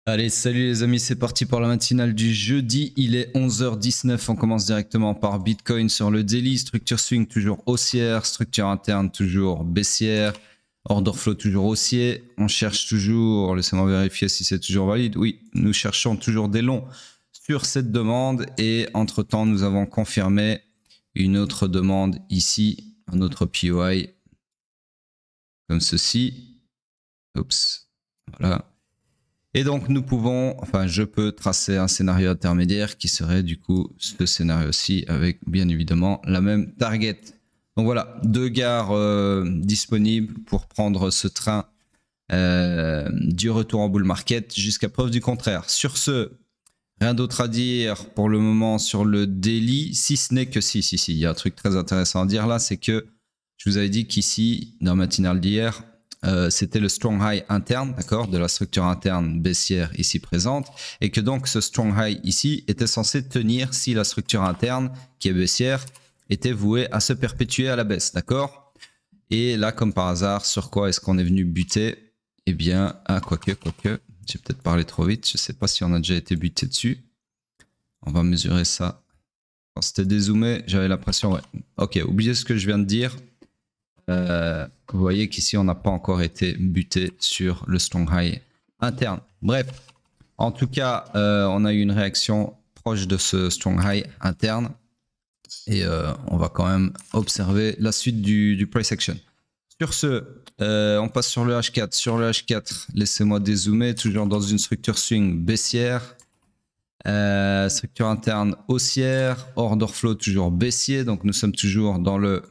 Allez, salut les amis, c'est parti pour la matinale du jeudi. Il est 11h19. On commence directement par Bitcoin sur le daily. Structure swing toujours haussière, structure interne toujours baissière, order flow toujours haussier. On cherche toujours, laissez-moi vérifier si c'est toujours valide. Oui, nous cherchons toujours des longs sur cette demande et entre-temps, nous avons confirmé une autre demande ici, un autre POI comme ceci. Oups, voilà. Et donc, nous pouvons, enfin, je peux tracer un scénario intermédiaire qui serait du coup ce scénario-ci avec bien évidemment la même target. Donc voilà, deux gares disponibles pour prendre ce train du retour en bull market jusqu'à preuve du contraire. Sur ce, rien d'autre à dire pour le moment sur le daily, si ce n'est que si, il y a un truc très intéressant à dire là, c'est que je vous avais dit qu'ici, dans le matinal d'hier, c'était le strong high interne, d'accord, de la structure interne baissière ici présente, et que donc ce strong high ici était censé tenir si la structure interne, qui est baissière, était vouée à se perpétuer à la baisse, d'accord. Et là, comme par hasard, sur quoi est-ce qu'on est venu buter? Eh bien, quoique, j'ai peut-être parlé trop vite, je ne sais pas si on a déjà été buté dessus. On va mesurer ça. Quand c'était dézoomé, j'avais l'impression, ouais. Ok, oubliez ce que je viens de dire. Vous voyez qu'ici on n'a pas encore été buté sur le strong high interne. Bref, en tout cas, on a eu une réaction proche de ce strong high interne et on va quand même observer la suite du price action. Sur ce, on passe sur le H4. Sur le H4, laissez-moi dézoomer, toujours dans une structure swing baissière. Structure interne haussière, order flow toujours baissier, donc nous sommes toujours dans le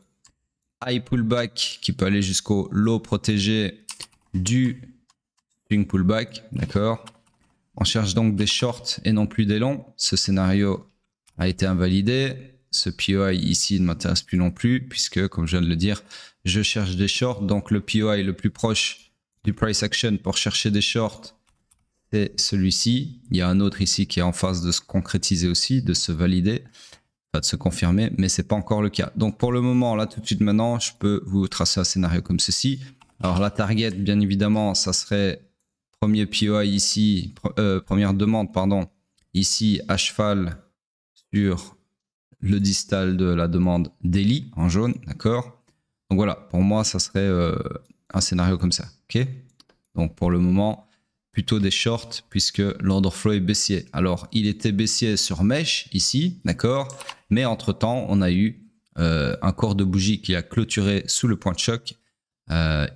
high pullback qui peut aller jusqu'au low protégé du swing pullback, d'accord. On cherche donc des shorts et non plus des longs. Ce scénario a été invalidé. Ce POI ici ne m'intéresse plus non plus puisque, comme je viens de le dire, je cherche des shorts. Donc le POI le plus proche du price action pour chercher des shorts, c'est celui-ci. Il y a un autre ici qui est en phase de se concrétiser aussi, de se valider, de se confirmer, mais c'est pas encore le cas. Donc pour le moment, là tout de suite maintenant, je peux vous tracer un scénario comme ceci. Alors la target, bien évidemment, ça serait premier POI ici, première demande, pardon, ici à cheval sur le distal de la demande daily en jaune, d'accord. Donc voilà, pour moi, ça serait un scénario comme ça, ok. Donc pour le moment, plutôt des shorts puisque l'order flow est baissier. Alors, il était baissier sur Mesh ici, d'accord, mais entre-temps, on a eu un corps de bougie qui a clôturé sous le point de choc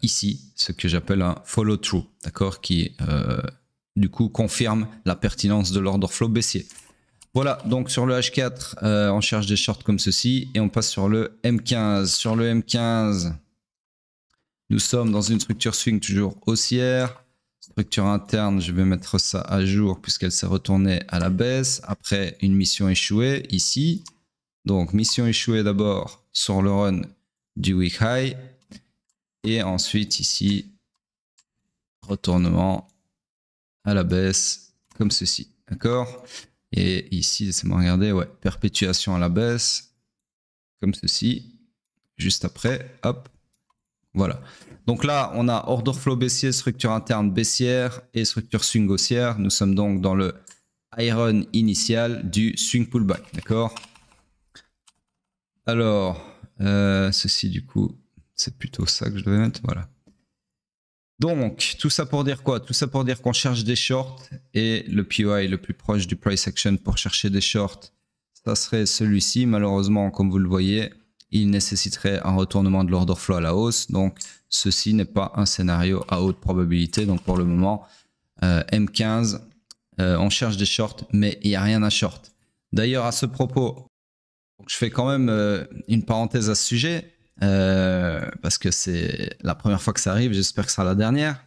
ici, ce que j'appelle un follow-through, d'accord, qui du coup confirme la pertinence de l'order flow baissier. Voilà, donc sur le H4, on cherche des shorts comme ceci et on passe sur le M15. Sur le M15, nous sommes dans une structure swing toujours haussière. Structure interne, je vais mettre ça à jour puisqu'elle s'est retournée à la baisse après une mission échouée ici. Donc mission échouée d'abord sur le run du week high et ensuite ici retournement à la baisse comme ceci, d'accord. Et ici, laissez-moi regarder, ouais, perpétuation à la baisse comme ceci. Juste après, hop, voilà. Donc là, on a order flow baissier, structure interne baissière et structure swing haussière. Nous sommes donc dans le iron initial du swing pullback, d'accord. Alors, ceci du coup, c'est plutôt ça que je devais mettre, voilà. Donc, tout ça pour dire quoi? Tout ça pour dire qu'on cherche des shorts et le POI le plus proche du price action pour chercher des shorts, ça serait celui-ci. Malheureusement, comme vous le voyez, il nécessiterait un retournement de l'order flow à la hausse. Donc, ceci n'est pas un scénario à haute probabilité. Donc, pour le moment, M15, on cherche des shorts, mais il n'y a rien à short. D'ailleurs, à ce propos, je fais quand même une parenthèse à ce sujet. Parce que c'est la première fois que ça arrive, j'espère que ce sera la dernière.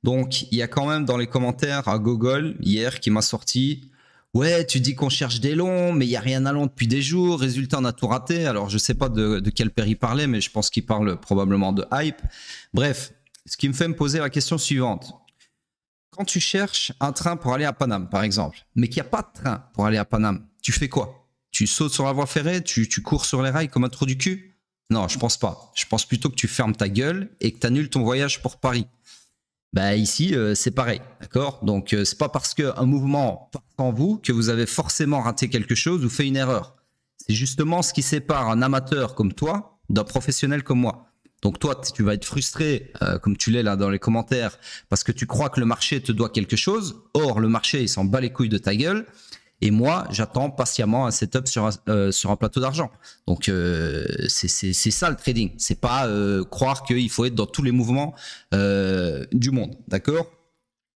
Donc il y a quand même dans les commentaires à Google hier qui m'a sorti « Ouais, tu dis qu'on cherche des longs, mais il n'y a rien à long depuis des jours, résultat on a tout raté ». Alors je ne sais pas de quel paire il parlait, mais je pense qu'il parle probablement de hype. Bref, ce qui me fait me poser la question suivante. Quand tu cherches un train pour aller à Paname, par exemple, mais qu'il n'y a pas de train pour aller à Paname, tu fais quoi? Tu sautes sur la voie ferrée, tu cours sur les rails comme un trou du cul? Non, je pense pas. Je pense plutôt que tu fermes ta gueule et que tu annules ton voyage pour Paris. Bah ici, c'est pareil, d'accord? Donc, c'est pas parce qu'un mouvement passe en vous que vous avez forcément raté quelque chose ou fait une erreur. C'est justement ce qui sépare un amateur comme toi d'un professionnel comme moi. Donc toi, tu vas être frustré, comme tu l'es là dans les commentaires, parce que tu crois que le marché te doit quelque chose. Or, le marché, il s'en bat les couilles de ta gueule. Et moi, j'attends patiemment un setup sur un plateau d'argent. Donc, c'est ça le trading. C'est pas croire qu'il faut être dans tous les mouvements du monde. D'accord?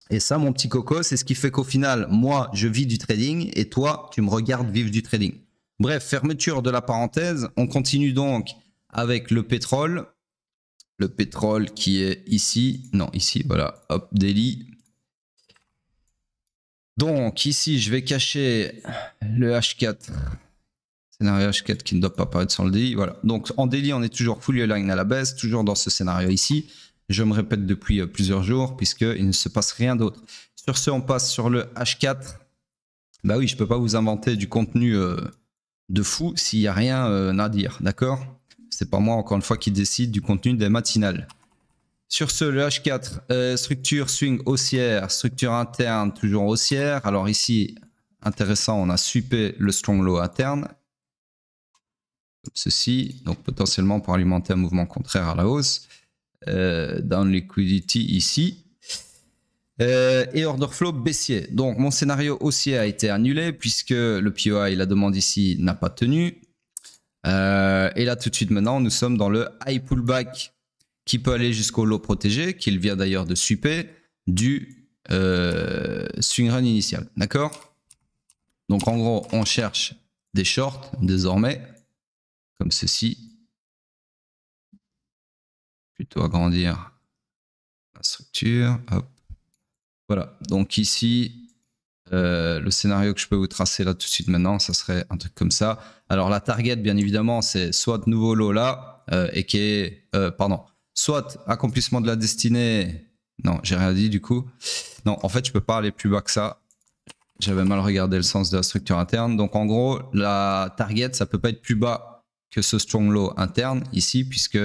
Et ça, mon petit coco, c'est ce qui fait qu'au final, moi, je vis du trading et toi, tu me regardes vivre du trading. Bref, fermeture de la parenthèse. On continue donc avec le pétrole. Le pétrole qui est ici. Non, ici, voilà. Hop, daily. Donc ici, je vais cacher le H4. Scénario H4 qui ne doit pas apparaître sur le daily. Voilà. Donc en daily, on est toujours fully aligned à la baisse, toujours dans ce scénario ici. Je me répète depuis plusieurs jours puisqu'il ne se passe rien d'autre. Sur ce, on passe sur le H4. Bah oui, je ne peux pas vous inventer du contenu de fou s'il n'y a rien à dire. D'accord? C'est pas moi, encore une fois, qui décide du contenu des matinales. Sur ce, le H4, structure swing haussière, structure interne toujours haussière. Alors ici, intéressant, on a suppé le strong low interne. Comme ceci, donc potentiellement pour alimenter un mouvement contraire à la hausse. Down liquidity ici. Et order flow baissier. Donc mon scénario haussier a été annulé puisque le POI, la demande ici, n'a pas tenu. Et là tout de suite maintenant, nous sommes dans le high pullback qui peut aller jusqu'au lot protégé, qu'il vient d'ailleurs de super du swing run initial. D'accord? Donc en gros, on cherche des shorts désormais, comme ceci. Plutôt agrandir la structure. Hop. Voilà. Donc ici, le scénario que je peux vous tracer là tout de suite maintenant, ça serait un truc comme ça. Alors la target, bien évidemment, c'est soit de nouveau lot là, et qui est, pardon, soit accomplissement de la destinée. Non, j'ai rien dit du coup. Non, en fait, je peux pas aller plus bas que ça. J'avais mal regardé le sens de la structure interne. Donc, en gros, la target, ça peut pas être plus bas que ce strong low interne ici, puisque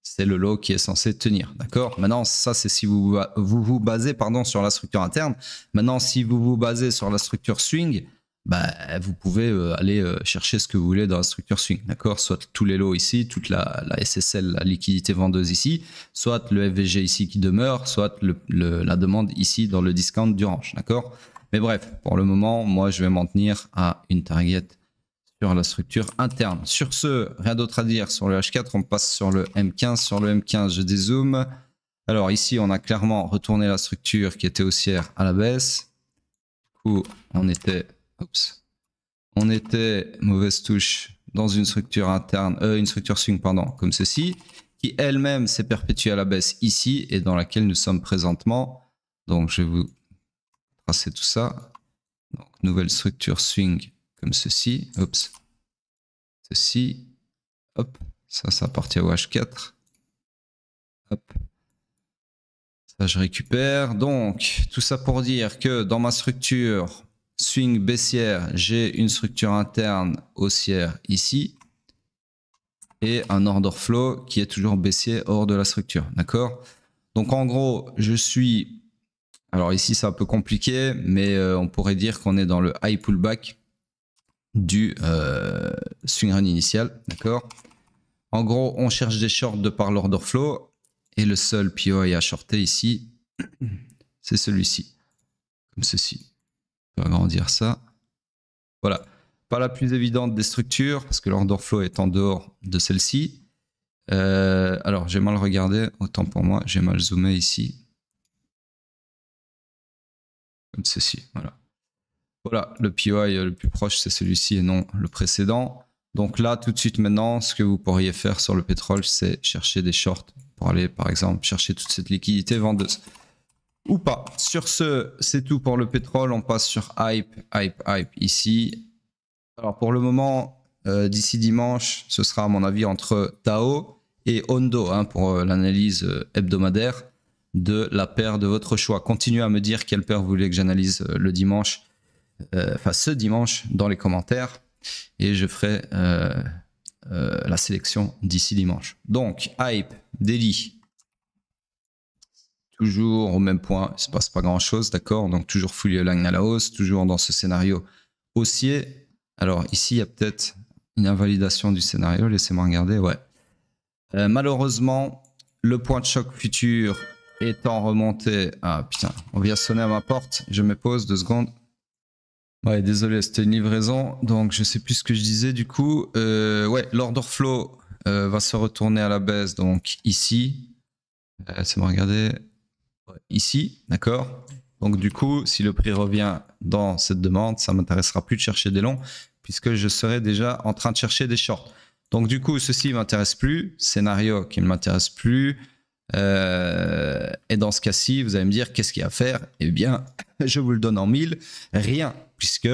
c'est le low qui est censé tenir. D'accord? Maintenant, ça, c'est si vous vous basez sur la structure interne. Maintenant, si vous vous basez sur la structure swing, bah, vous pouvez aller chercher ce que vous voulez dans la structure swing, d'accord? Soit tous les lots ici, toute la SSL, la liquidité vendeuse ici, soit le FVG ici qui demeure, soit la demande ici dans le discount du range, d'accord? Mais bref, pour le moment, moi, je vais m'en tenir à une target sur la structure interne. Sur ce, rien d'autre à dire sur le H4, on passe sur le M15. Sur le M15, je dézoome. Alors ici, on a clairement retourné la structure qui était haussière à la baisse. Du coup, on était mauvaise touche dans une structure interne, une structure swing, pardon, comme ceci, qui elle-même s'est perpétuée à la baisse ici et dans laquelle nous sommes présentement. Donc, je vais vous tracer tout ça. Donc, nouvelle structure swing comme ceci. Oups. Ceci. Hop. Ça appartient au H4. Hop. Ça, je récupère. Donc, tout ça pour dire que dans ma structure swing baissière, j'ai une structure interne haussière ici et un order flow qui est toujours baissier hors de la structure. D'accord? Donc, en gros, je suis... Alors ici, c'est un peu compliqué, mais on pourrait dire qu'on est dans le high pullback du swing run initial. D'accord? En gros, on cherche des shorts de par l'order flow et le seul POI à shorter ici, c'est celui-ci. Comme ceci. On va agrandir ça. Voilà. Pas la plus évidente des structures parce que l'order flow est en dehors de celle-ci. Alors, j'ai mal regardé. Autant pour moi, j'ai mal zoomé ici. Comme ceci. Voilà. Voilà, le POI le plus proche, c'est celui-ci et non le précédent. Donc là, tout de suite maintenant, ce que vous pourriez faire sur le pétrole, c'est chercher des shorts pour aller, par exemple, chercher toute cette liquidité vendeuse. Ou pas. Sur ce, c'est tout pour le pétrole. On passe sur hype ici. Alors pour le moment, d'ici dimanche, ce sera à mon avis entre Tao et Hondo pour l'analyse hebdomadaire de la paire de votre choix. Continuez à me dire quelle paire vous voulez que j'analyse le dimanche. Enfin ce dimanche dans les commentaires et je ferai la sélection d'ici dimanche. Donc hype, daily, toujours au même point, il ne se passe pas grand-chose, d'accord? Donc toujours fully aligned à la hausse, toujours dans ce scénario haussier. Alors ici, il y a peut-être une invalidation du scénario, laissez-moi regarder, ouais. Malheureusement, le point de choc futur étant remonté... Ah putain, on vient sonner à ma porte, je me pose 2 secondes. Ouais, désolé, c'était une livraison, donc je sais plus ce que je disais du coup. Ouais, l'order flow va se retourner à la baisse, donc ici. Laissez-moi regarder. Ouais, ici, d'accord. Donc du coup, si le prix revient dans cette demande, ça ne m'intéressera plus de chercher des longs, puisque je serai déjà en train de chercher des shorts. Donc du coup, ceci ne m'intéresse plus, scénario qui ne m'intéresse plus. Et dans ce cas-ci, vous allez me dire, qu'est-ce qu'il y a à faire? Eh bien, je vous le donne en 1000, rien, puisque,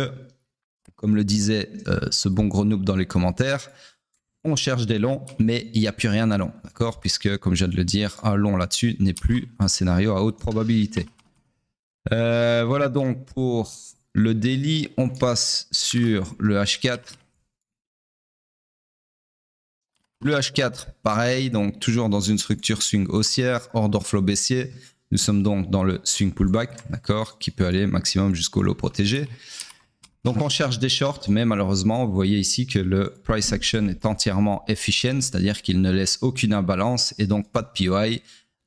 comme le disait ce bon gros noob dans les commentaires, on cherche des longs, mais il n'y a plus rien à long, d'accord? Puisque, comme je viens de le dire, un long là-dessus n'est plus un scénario à haute probabilité. Voilà donc pour le daily, on passe sur le H4. Le H4, pareil, donc toujours dans une structure swing haussière, order flow baissier. Nous sommes donc dans le swing pullback, d'accord, qui peut aller maximum jusqu'au low protégé. Donc on cherche des shorts, mais malheureusement, vous voyez ici que le price action est entièrement efficient, c'est-à-dire qu'il ne laisse aucune imbalance et donc pas de POI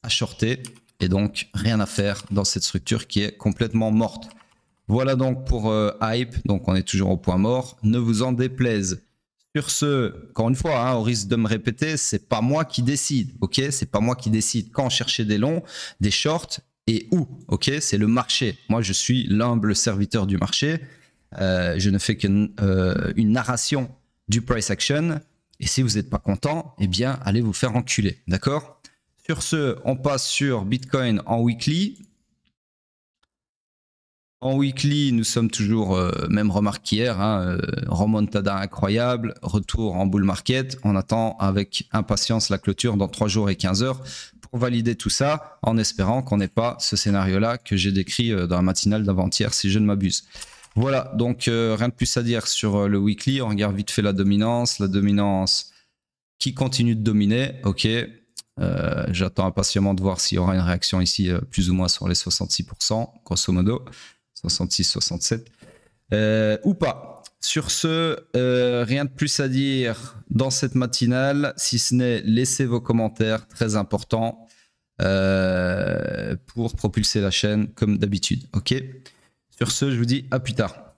à shorter et donc rien à faire dans cette structure qui est complètement morte. Voilà donc pour Hype, donc on est toujours au point mort, ne vous en déplaise. Sur ce, encore une fois, hein, au risque de me répéter, c'est pas moi qui décide, ok? C'est pas moi qui décide quand chercher des longs, des shorts et où, ok? C'est le marché. Moi, je suis l'humble serviteur du marché. Je ne fais qu'une narration du price action. Et si vous n'êtes pas content, eh bien, allez vous faire enculer, d'accord? Sur ce, on passe sur Bitcoin en weekly. En weekly, nous sommes toujours, même remarque qu'hier, hein, remontada incroyable, retour en bull market. On attend avec impatience la clôture dans 3 jours et 15 heures pour valider tout ça, en espérant qu'on n'ait pas ce scénario-là que j'ai décrit dans la matinale d'avant-hier, si je ne m'abuse. Voilà, donc rien de plus à dire sur le weekly. On regarde vite fait la dominance qui continue de dominer. Ok, j'attends impatiemment de voir s'il y aura une réaction ici, plus ou moins sur les 66%, grosso modo. 66-67 ou pas. Sur ce, rien de plus à dire dans cette matinale, si ce n'est laisser vos commentaires, très important, pour propulser la chaîne comme d'habitude. Ok. Sur ce, je vous dis à plus tard.